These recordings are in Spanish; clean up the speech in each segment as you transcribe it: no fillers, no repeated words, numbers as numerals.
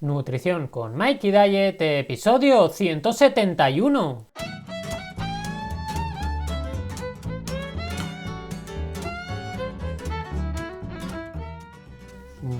Nutrición con Mikey Diet, episodio 171.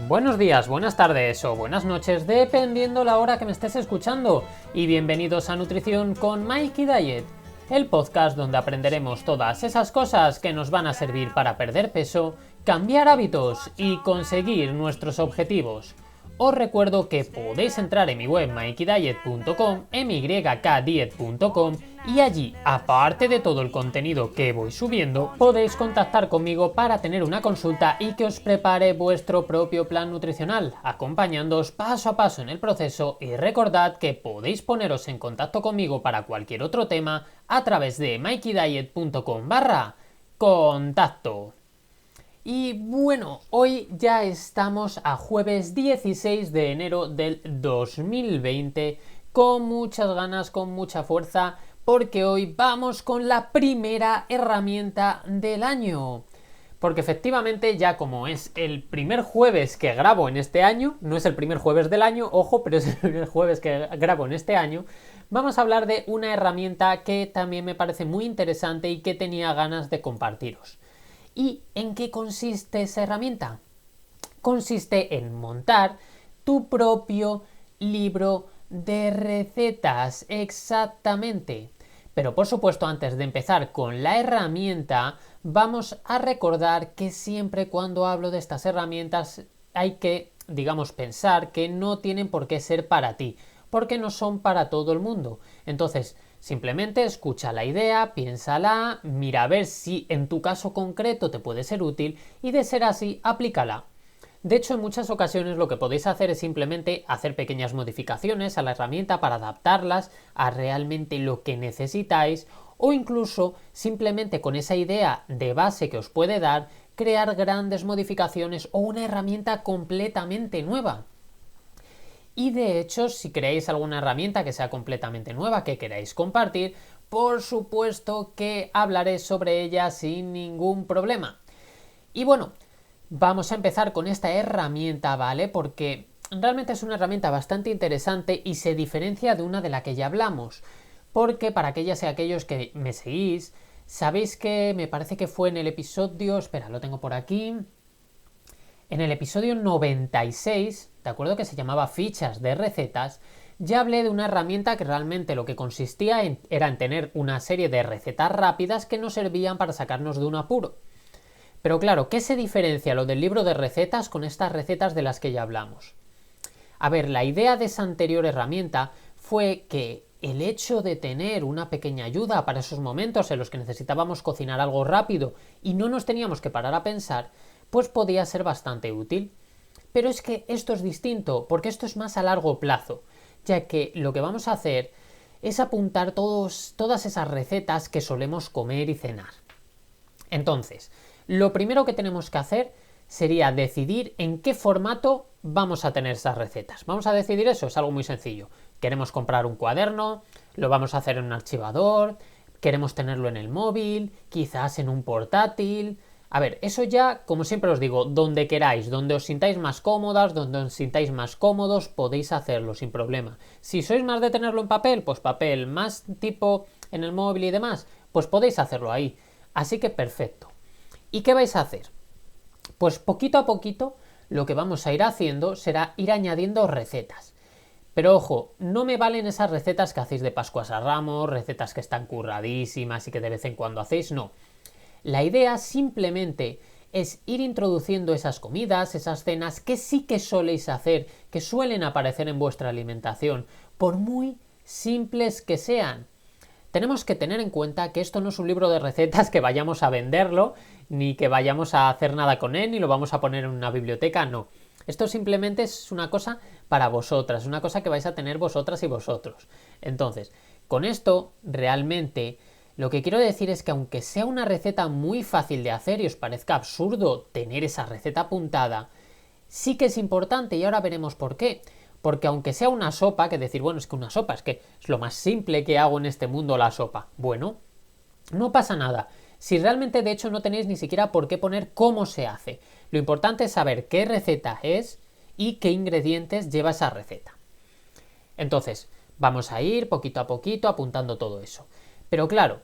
Buenos días, buenas tardes o buenas noches, dependiendo la hora que me estés escuchando. Y bienvenidos a Nutrición con Mikey Diet, el podcast donde aprenderemos todas esas cosas que nos van a servir para perder peso, cambiar hábitos y conseguir nuestros objetivos. Os recuerdo que podéis entrar en mi web mikeydiet.com, mykdiet.com, y allí, aparte de todo el contenido que voy subiendo, podéis contactar conmigo para tener una consulta y que os prepare vuestro propio plan nutricional, acompañándoos paso a paso en el proceso. Y recordad que podéis poneros en contacto conmigo para cualquier otro tema a través de mikeydiet.com/contacto. Y bueno, hoy ya estamos a jueves 16 de enero del 2020, con muchas ganas, con mucha fuerza, porque hoy vamos con la primera herramienta del año. Porque efectivamente, ya como es el primer jueves que grabo en este año, no es el primer jueves del año, ojo, pero es el primer jueves que grabo en este año, vamos a hablar de una herramienta que también me parece muy interesante y que tenía ganas de compartiros. ¿Y en qué consiste esa herramienta? Consiste en montar tu propio libro de recetas, exactamente. Pero por supuesto, antes de empezar con la herramienta, vamos a recordar que siempre cuando hablo de estas herramientas hay que, pensar que no tienen por qué ser para ti, porque no son para todo el mundo. Entonces, simplemente escucha la idea, piénsala, mira a ver si en tu caso concreto te puede ser útil y, de ser así, aplícala. De hecho, en muchas ocasiones lo que podéis hacer es simplemente hacer pequeñas modificaciones a la herramienta para adaptarlas a realmente lo que necesitáis, o incluso simplemente con esa idea de base que os puede dar, crear grandes modificaciones o una herramienta completamente nueva. Y de hecho, si queréis alguna herramienta que sea completamente nueva, que queráis compartir, por supuesto que hablaré sobre ella sin ningún problema. Y bueno, vamos a empezar con esta herramienta, ¿vale? Porque realmente es una herramienta bastante interesante y se diferencia de una de la que ya hablamos. Porque para aquellas y aquellos que me seguís, sabéis que me parece que fue en el episodio... Espera, lo tengo por aquí... En el episodio 96, ¿de acuerdo? Que se llamaba Fichas de Recetas, ya hablé de una herramienta que realmente lo que consistía era en tener una serie de recetas rápidas que nos servían para sacarnos de un apuro. Pero claro, ¿qué se diferencia lo del libro de recetas con estas recetas de las que ya hablamos? A ver, la idea de esa anterior herramienta fue que el hecho de tener una pequeña ayuda para esos momentos en los que necesitábamos cocinar algo rápido y no nos teníamos que parar a pensar, pues podía ser bastante útil. Pero es que esto es distinto, porque esto es más a largo plazo, ya que lo que vamos a hacer es apuntar todas esas recetas que solemos comer y cenar. Entonces, lo primero que tenemos que hacer sería decidir en qué formato vamos a tener esas recetas. Vamos a decidir eso, es algo muy sencillo. Queremos comprar un cuaderno, lo vamos a hacer en un archivador, queremos tenerlo en el móvil, quizás en un portátil... A ver, eso ya, como siempre os digo, donde queráis, donde os sintáis más cómodas, donde os sintáis más cómodos, podéis hacerlo sin problema. Si sois más de tenerlo en papel, pues papel, más tipo en el móvil y demás, pues podéis hacerlo ahí. Así que perfecto. ¿Y qué vais a hacer? Pues poquito a poquito lo que vamos a ir haciendo será ir añadiendo recetas. Pero ojo, no me valen esas recetas que hacéis de Pascuas a Ramos, recetas que están curradísimas y que de vez en cuando hacéis, no. La idea simplemente es ir introduciendo esas comidas, esas cenas que sí que soléis hacer, que suelen aparecer en vuestra alimentación, por muy simples que sean. Tenemos que tener en cuenta que esto no es un libro de recetas que vayamos a venderlo, ni que vayamos a hacer nada con él, ni lo vamos a poner en una biblioteca, no. Esto simplemente es una cosa para vosotras, una cosa que vais a tener vosotras y vosotros. Entonces, con esto realmente... Lo que quiero decir es que aunque sea una receta muy fácil de hacer y os parezca absurdo tener esa receta apuntada, sí que es importante, y ahora veremos por qué. Porque aunque sea una sopa, que decir, bueno, es que una sopa, es que es lo más simple que hago en este mundo, la sopa. Bueno, no pasa nada. Si realmente de hecho no tenéis ni siquiera por qué poner cómo se hace. Lo importante es saber qué receta es y qué ingredientes lleva esa receta. Entonces, vamos a ir poquito a poquito apuntando todo eso. Pero claro,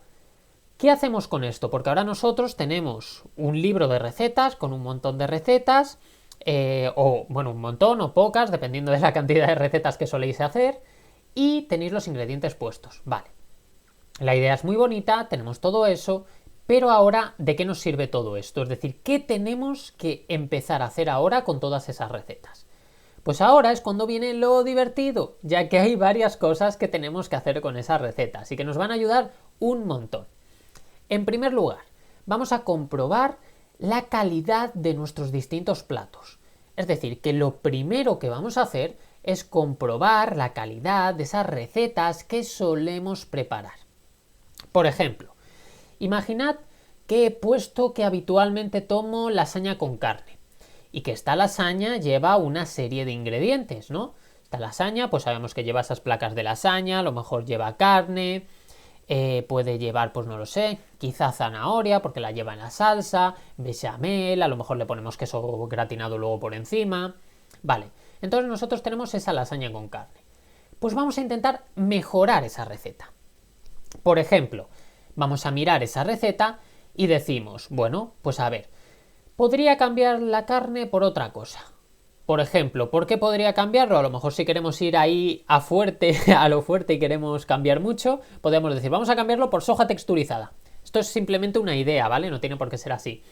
¿qué hacemos con esto? Porque ahora nosotros tenemos un libro de recetas con un montón de recetas, un montón o pocas, dependiendo de la cantidad de recetas que soléis hacer, y tenéis los ingredientes puestos. Vale. La idea es muy bonita, tenemos todo eso, pero ahora, ¿de qué nos sirve todo esto? Es decir, ¿qué tenemos que empezar a hacer ahora con todas esas recetas? Pues ahora es cuando viene lo divertido, ya que hay varias cosas que tenemos que hacer con esas recetas y que nos van a ayudar un montón. En primer lugar, vamos a comprobar la calidad de nuestros distintos platos. Es decir, que lo primero que vamos a hacer es comprobar la calidad de esas recetas que solemos preparar. Por ejemplo, imaginad que he puesto que habitualmente tomo lasaña con carne y que esta lasaña lleva una serie de ingredientes, ¿no? Esta lasaña, pues sabemos que lleva esas placas de lasaña, a lo mejor lleva carne, puede llevar, pues no lo sé, quizá zanahoria porque la lleva en la salsa, bechamel, a lo mejor le ponemos queso gratinado luego por encima. Vale, entonces nosotros tenemos esa lasaña con carne. Pues vamos a intentar mejorar esa receta. Por ejemplo, vamos a mirar esa receta y decimos, bueno, pues a ver, podría cambiar la carne por otra cosa. Por ejemplo, ¿por qué podría cambiarlo? A lo mejor si queremos ir ahí a lo fuerte y queremos cambiar mucho, podemos decir, vamos a cambiarlo por soja texturizada. Esto es simplemente una idea, ¿vale? No tiene por qué ser así.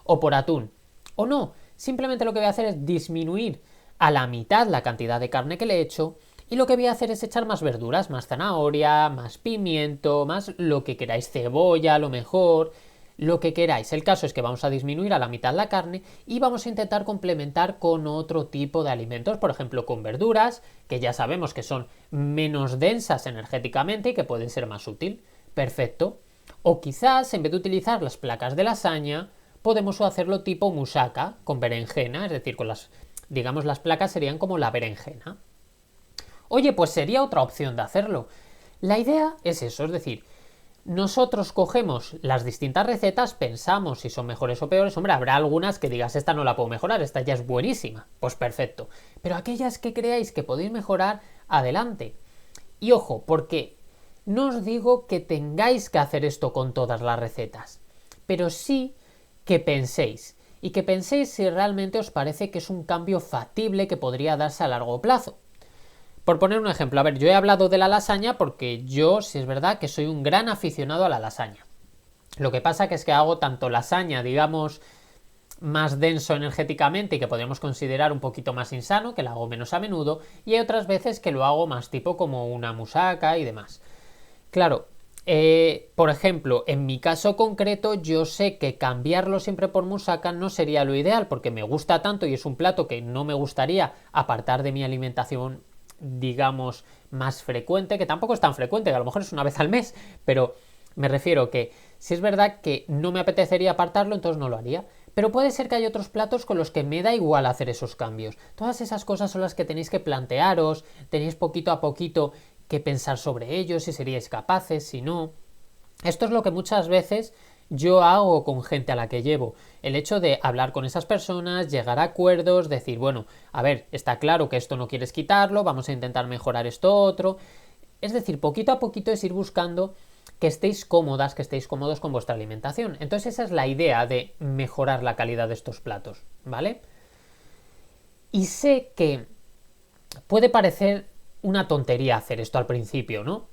O por atún. O no, simplemente lo que voy a hacer es disminuir a la mitad la cantidad de carne que le he hecho y lo que voy a hacer es echar más verduras, más zanahoria, más pimiento, más lo que queráis, cebolla a lo mejor, lo que queráis. El caso es que vamos a disminuir a la mitad la carne y vamos a intentar complementar con otro tipo de alimentos, por ejemplo con verduras, que ya sabemos que son menos densas energéticamente y que pueden ser más útil. Perfecto. O quizás en vez de utilizar las placas de lasaña, podemos hacerlo tipo moussaka, con berenjena, es decir, con las placas serían como la berenjena. Oye, pues sería otra opción de hacerlo. La idea es eso, es decir, nosotros cogemos las distintas recetas, pensamos si son mejores o peores. Hombre, habrá algunas que digas, esta no la puedo mejorar, esta ya es buenísima. Pues perfecto. Pero aquellas que creáis que podéis mejorar, adelante. Y ojo, porque no os digo que tengáis que hacer esto con todas las recetas, pero sí que penséis. Y que penséis si realmente os parece que es un cambio factible que podría darse a largo plazo. Por poner un ejemplo, a ver, yo he hablado de la lasaña porque yo, si es verdad, que soy un gran aficionado a la lasaña. Lo que pasa que es que hago tanto lasaña, digamos, más denso energéticamente y que podríamos considerar un poquito más insano, que la hago menos a menudo, y hay otras veces que lo hago más tipo como una moussaka y demás. Claro, por ejemplo, en mi caso concreto, yo sé que cambiarlo siempre por moussaka no sería lo ideal, porque me gusta tanto y es un plato que no me gustaría apartar de mi alimentación, digamos, más frecuente, que tampoco es tan frecuente, que a lo mejor es una vez al mes, pero me refiero que si es verdad que no me apetecería apartarlo, entonces no lo haría. Pero puede ser que hay otros platos con los que me da igual hacer esos cambios. Todas esas cosas son las que tenéis que plantearos, tenéis poquito a poquito que pensar sobre ellos, si seríais capaces, si no. Esto es lo que muchas veces yo hago con gente a la que llevo. El hecho de hablar con esas personas, llegar a acuerdos, decir, bueno, a ver, está claro que esto no quieres quitarlo, vamos a intentar mejorar esto otro. Es decir, poquito a poquito es ir buscando que estéis cómodas, que estéis cómodos con vuestra alimentación. Entonces esa es la idea de mejorar la calidad de estos platos, ¿vale? Y sé que puede parecer una tontería hacer esto al principio, ¿no?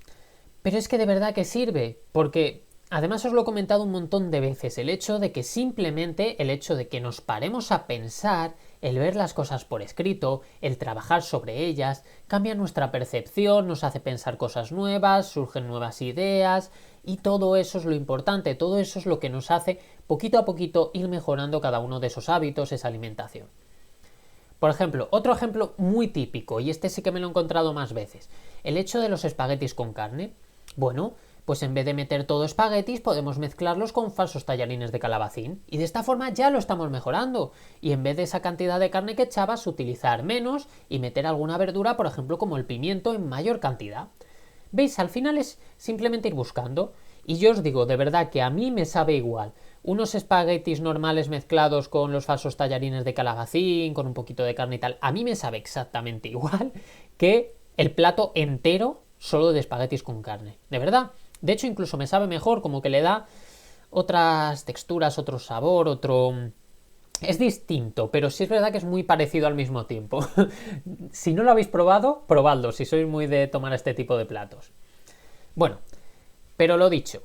Pero es que de verdad que sirve, porque además os lo he comentado un montón de veces, el hecho de que nos paremos a pensar, el ver las cosas por escrito, el trabajar sobre ellas, cambia nuestra percepción, nos hace pensar cosas nuevas, surgen nuevas ideas, y todo eso es lo importante, todo eso es lo que nos hace poquito a poquito ir mejorando cada uno de esos hábitos, esa alimentación. Por ejemplo, otro ejemplo muy típico, y este sí que me lo he encontrado más veces, el hecho de los espaguetis con carne. Bueno, pues en vez de meter todo espaguetis podemos mezclarlos con falsos tallarines de calabacín y de esta forma ya lo estamos mejorando, y en vez de esa cantidad de carne que echabas utilizar menos y meter alguna verdura, por ejemplo como el pimiento, en mayor cantidad. ¿Veis? Al final es simplemente ir buscando, y yo os digo de verdad que a mí me sabe igual unos espaguetis normales mezclados con los falsos tallarines de calabacín, con un poquito de carne y tal, a mí me sabe exactamente igual que el plato entero solo de espaguetis con carne. De verdad. De hecho, incluso me sabe mejor, como que le da otras texturas, otro sabor, otro... Es distinto, pero sí es verdad que es muy parecido al mismo tiempo. Si no lo habéis probado, probadlo, si sois muy de tomar este tipo de platos. Bueno, pero lo dicho,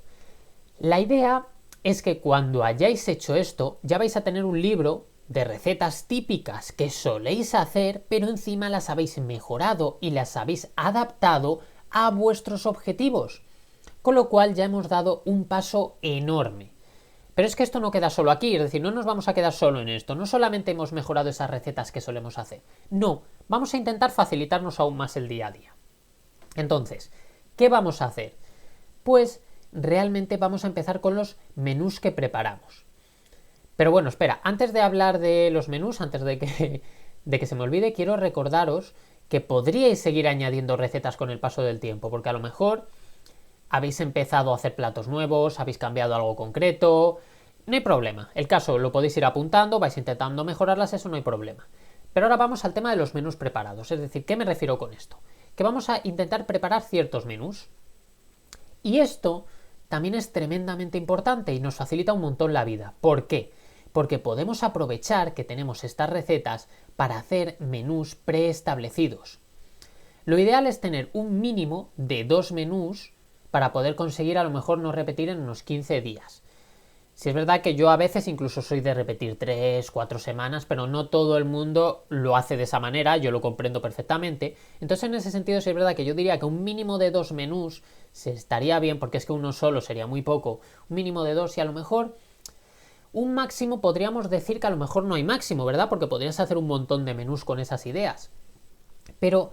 la idea es que cuando hayáis hecho esto, ya vais a tener un libro de recetas típicas que soléis hacer, pero encima las habéis mejorado y las habéis adaptado a vuestros objetivos. Con lo cual ya hemos dado un paso enorme. Pero es que esto no queda solo aquí, es decir, no nos vamos a quedar solo en esto. No solamente hemos mejorado esas recetas que solemos hacer. No, vamos a intentar facilitarnos aún más el día a día. Entonces, ¿qué vamos a hacer? Pues realmente vamos a empezar con los menús que preparamos. Pero bueno, espera, antes de hablar de los menús, antes de que se me olvide, quiero recordaros que podríais seguir añadiendo recetas con el paso del tiempo, porque a lo mejor habéis empezado a hacer platos nuevos, habéis cambiado algo concreto, no hay problema. El caso lo podéis ir apuntando, vais intentando mejorarlas, eso no hay problema. Pero ahora vamos al tema de los menús preparados, es decir, ¿qué me refiero con esto? Que vamos a intentar preparar ciertos menús. Y esto también es tremendamente importante y nos facilita un montón la vida. ¿Por qué? Porque podemos aprovechar que tenemos estas recetas para hacer menús preestablecidos. Lo ideal es tener un mínimo de 2 menús para poder conseguir a lo mejor no repetir en unos 15 días. Si es verdad que yo a veces incluso soy de repetir 3, 4 semanas, pero no todo el mundo lo hace de esa manera, yo lo comprendo perfectamente. Entonces en ese sentido sí es verdad que yo diría que un mínimo de 2 menús se estaría bien, porque es que uno solo sería muy poco. Un mínimo de 2 y a lo mejor un máximo podríamos decir que a lo mejor no hay máximo, ¿verdad? Porque podrías hacer un montón de menús con esas ideas. Pero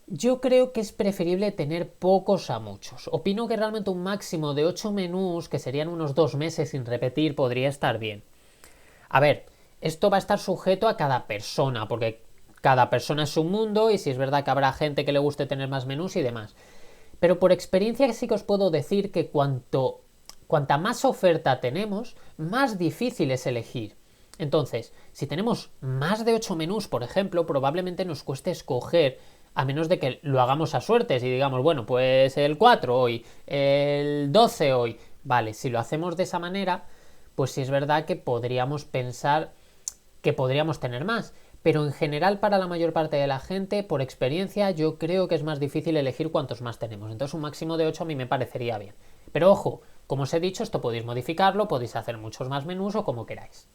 yo creo que es preferible tener pocos a muchos. Opino que realmente un máximo de 8 menús, que serían unos 2 meses sin repetir, podría estar bien. A ver, esto va a estar sujeto a cada persona, porque cada persona es un mundo y si es verdad que habrá gente que le guste tener más menús y demás. Pero por experiencia sí que os puedo decir que cuanta más oferta tenemos, más difícil es elegir. Entonces, si tenemos más de 8 menús, por ejemplo, probablemente nos cueste escoger, a menos de que lo hagamos a suertes y digamos, bueno, pues el 4 hoy, el 12 hoy. Vale, si lo hacemos de esa manera, pues sí es verdad que podríamos pensar que podríamos tener más. Pero en general para la mayor parte de la gente, por experiencia, yo creo que es más difícil elegir cuantos más tenemos. Entonces un máximo de 8 a mí me parecería bien. Pero ojo, como os he dicho, esto podéis modificarlo, podéis hacer muchos más menús o como queráis.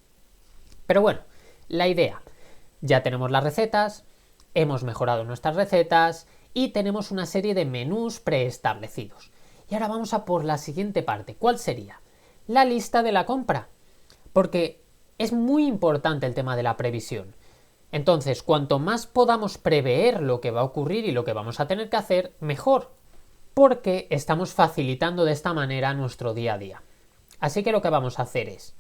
Pero bueno, la idea. Ya tenemos las recetas, hemos mejorado nuestras recetas y tenemos una serie de menús preestablecidos. Y ahora vamos a por la siguiente parte. ¿Cuál sería? La lista de la compra. Porque es muy importante el tema de la previsión. Entonces, cuanto más podamos prever lo que va a ocurrir y lo que vamos a tener que hacer, mejor. Porque estamos facilitando de esta manera nuestro día a día. Así que lo que vamos a hacer es,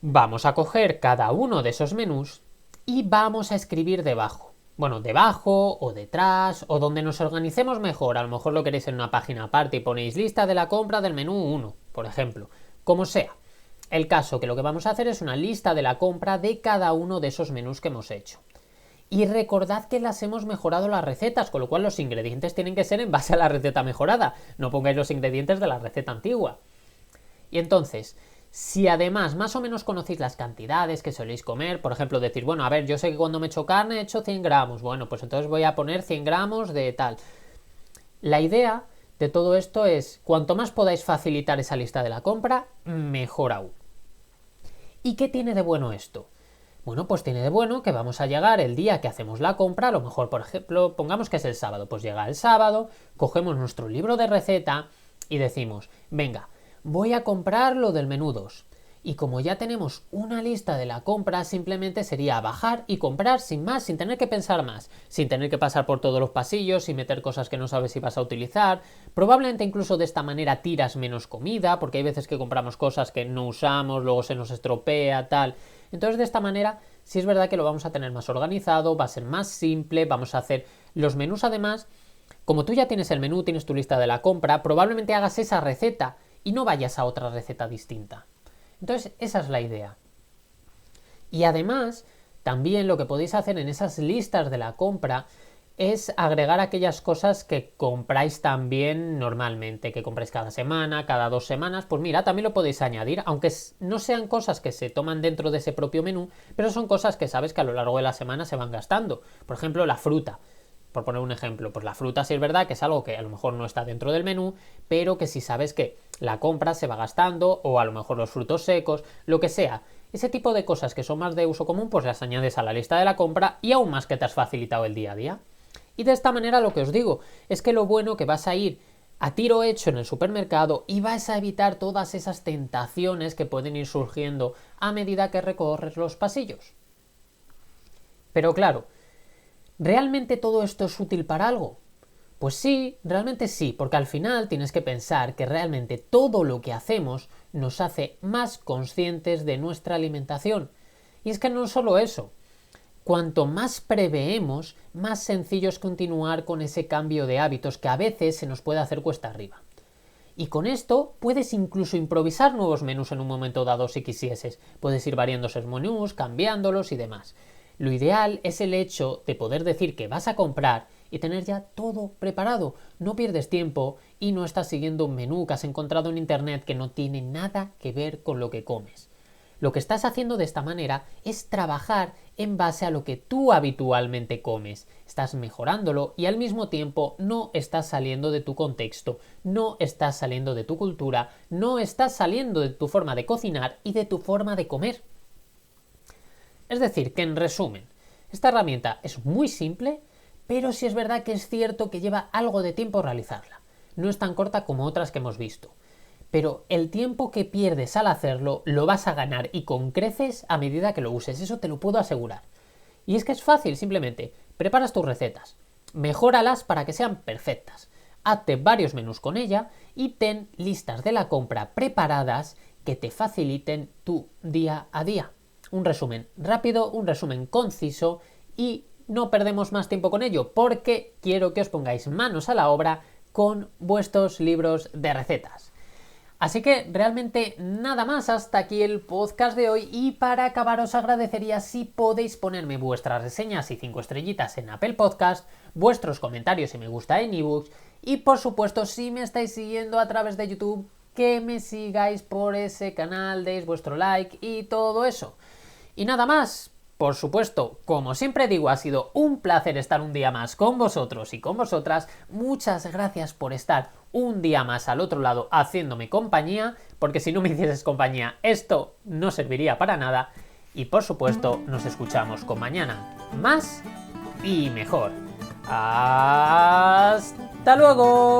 vamos a coger cada uno de esos menús y vamos a escribir debajo. Bueno, debajo o detrás o donde nos organicemos mejor. A lo mejor lo queréis en una página aparte y ponéis lista de la compra del menú 1, por ejemplo. Como sea. El caso que lo que vamos a hacer es una lista de la compra de cada uno de esos menús que hemos hecho. Y recordad que las hemos mejorado las recetas, con lo cual los ingredientes tienen que ser en base a la receta mejorada. No pongáis los ingredientes de la receta antigua. Y entonces, si además más o menos conocéis las cantidades que soléis comer, por ejemplo, decir, bueno, a ver, yo sé que cuando me echo carne he hecho 100 gramos, bueno, pues entonces voy a poner 100 gramos de tal. La idea de todo esto es, cuanto más podáis facilitar esa lista de la compra, mejor aún. ¿Y qué tiene de bueno esto? Bueno, pues tiene de bueno que vamos a llegar el día que hacemos la compra, a lo mejor, por ejemplo, pongamos que es el sábado, pues llega el sábado, cogemos nuestro libro de receta y decimos, venga, voy a comprar lo del menú 2. Y como ya tenemos una lista de la compra, simplemente sería bajar y comprar sin más, sin tener que pensar más, sin tener que pasar por todos los pasillos, sin meter cosas que no sabes si vas a utilizar. Probablemente incluso de esta manera tiras menos comida, porque hay veces que compramos cosas que no usamos, luego se nos estropea, tal. Entonces de esta manera sí es verdad que lo vamos a tener más organizado, va a ser más simple, vamos a hacer los menús además. Como tú ya tienes el menú, tienes tu lista de la compra, probablemente hagas esa receta y no vayas a otra receta distinta. Entonces, esa es la idea. Y además, también lo que podéis hacer en esas listas de la compra es agregar aquellas cosas que compráis también normalmente, que compráis cada semana, cada 2 semanas, pues mira, también lo podéis añadir, aunque no sean cosas que se toman dentro de ese propio menú, pero son cosas que sabes que a lo largo de la semana se van gastando. Por ejemplo, la fruta. Por poner un ejemplo, pues la fruta sí es verdad que es algo que a lo mejor no está dentro del menú, pero que si sabes que la compra se va gastando, o a lo mejor los frutos secos, lo que sea. Ese tipo de cosas que son más de uso común, pues las añades a la lista de la compra y aún más que te has facilitado el día a día. Y de esta manera lo que os digo es que lo bueno que vas a ir a tiro hecho en el supermercado y vas a evitar todas esas tentaciones que pueden ir surgiendo a medida que recorres los pasillos. Pero claro, ¿realmente todo esto es útil para algo? Pues sí, realmente sí, porque al final tienes que pensar que realmente todo lo que hacemos nos hace más conscientes de nuestra alimentación. Y es que no solo eso, cuanto más preveemos, más sencillo es continuar con ese cambio de hábitos que a veces se nos puede hacer cuesta arriba. Y con esto puedes incluso improvisar nuevos menús en un momento dado si quisieses. Puedes ir variando esos menús, cambiándolos y demás. Lo ideal es el hecho de poder decir que vas a comprar y tener ya todo preparado. No pierdes tiempo y no estás siguiendo un menú que has encontrado en internet que no tiene nada que ver con lo que comes. Lo que estás haciendo de esta manera es trabajar en base a lo que tú habitualmente comes. Estás mejorándolo y al mismo tiempo no estás saliendo de tu contexto, no estás saliendo de tu cultura, no estás saliendo de tu forma de cocinar y de tu forma de comer. Es decir, que en resumen, esta herramienta es muy simple, pero sí es verdad que es cierto que lleva algo de tiempo realizarla. No es tan corta como otras que hemos visto. Pero el tiempo que pierdes al hacerlo lo vas a ganar y con creces a medida que lo uses, eso te lo puedo asegurar. Y es que es fácil, simplemente preparas tus recetas, mejóralas para que sean perfectas, hazte varios menús con ella y ten listas de la compra preparadas que te faciliten tu día a día. Un resumen rápido, un resumen conciso y no perdemos más tiempo con ello porque quiero que os pongáis manos a la obra con vuestros libros de recetas. Así que realmente nada más, hasta aquí el podcast de hoy y para acabar os agradecería si podéis ponerme vuestras reseñas y 5 estrellitas en Apple Podcast, vuestros comentarios y me gusta en ebooks y por supuesto si me estáis siguiendo a través de YouTube que me sigáis por ese canal, deis vuestro like y todo eso. Y nada más, por supuesto, como siempre digo, ha sido un placer estar un día más con vosotros y con vosotras. Muchas gracias por estar un día más al otro lado haciéndome compañía, porque si no me hicieses compañía esto no serviría para nada. Y por supuesto, nos escuchamos con mañana más y mejor. ¡Hasta luego!